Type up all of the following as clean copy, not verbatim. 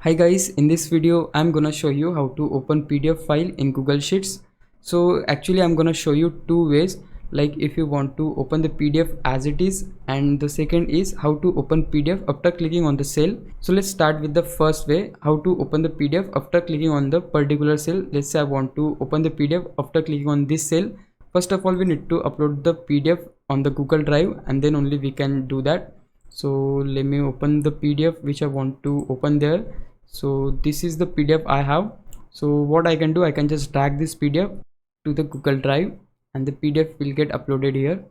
Hi guys, in this video I'm gonna show you how to open PDF file in Google Sheets. So actually I'm gonna show you two ways, like if you want to open the PDF as it is, and the second is how to open PDF after clicking on the cell. So let's start with the first way, how to open the PDF after clicking on the particular cell. Let's say I want to open the PDF after clicking on this cell. First of all, we need to upload the PDF on the Google Drive, and then only we can do that. So let me open the PDF which I want to open there. So this is the PDF I have. So what I can do, I can just drag this PDF to the Google Drive and the PDF will get uploaded here.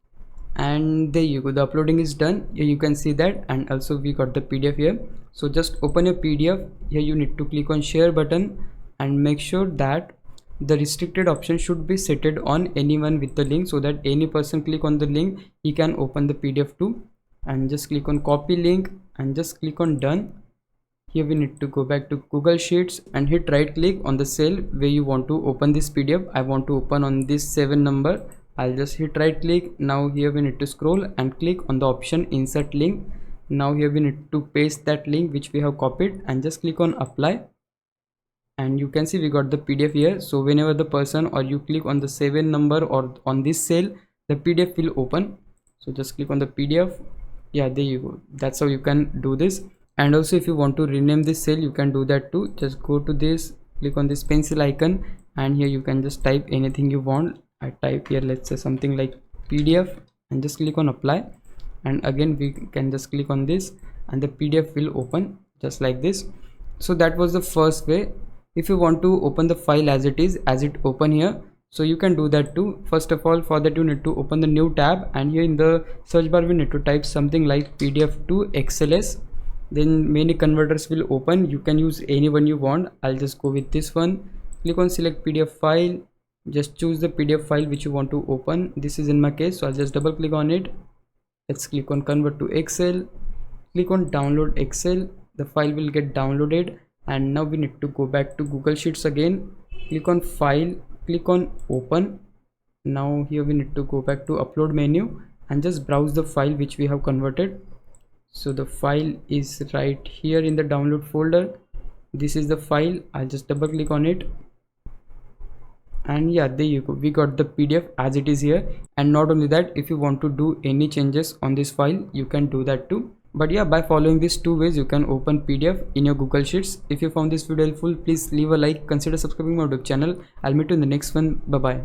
And there you go, the uploading is done. Here you can see that, and also we got the PDF here. So just open your PDF. Here you need to click on share button and make sure that the restricted option should be set on anyone with the link, so that any person click on the link, he can open the PDF too. And just click on copy link and just click on done. Here we need to go back to Google Sheets and hit right click on the cell where you want to open this PDF. I want to open on this 7 number. I'll just hit right click. Now here we need to scroll and click on the option insert link. Now here we need to paste that link which we have copied and just click on apply. And you can see we got the PDF here. So whenever the person or you click on the 7 number or on this cell, the PDF will open. So just click on the PDF. Yeah, there you go. That's how you can do this. And also if you want to rename this cell, you can do that too. Just go to this, click on this pencil icon, and here you can just type anything you want. I type here, let's say something like PDF, and just click on apply. And again we can just click on this and the PDF will open just like this. So that was the first way. If you want to open the file as it is, as it open here, so you can do that too. First of all, for that you need to open the new tab, and here in the search bar we need to type something like PDF to XLS. Then many converters will open. You can use any one you want. I'll just go with this one. Click on select PDF file. Just choose the PDF file which you want to open. This is in my case, so I'll just double click on it. Let's click on convert to Excel. Click on download Excel. The file will get downloaded, and now we need to go back to Google Sheets again. Click on file, click on open. Now here we need to go back to upload menu and just browse the file which we have converted. So the file is right here in the download folder. This is the file. I'll just double click on it, and yeah, there you go, we got the PDF as it is here. And not only that, if you want to do any changes on this file, you can do that too. But yeah, by following these two ways, you can open PDF in your Google Sheets. If you found this video helpful, please leave a like, consider subscribing my YouTube channel. I'll meet you in the next one. Bye bye.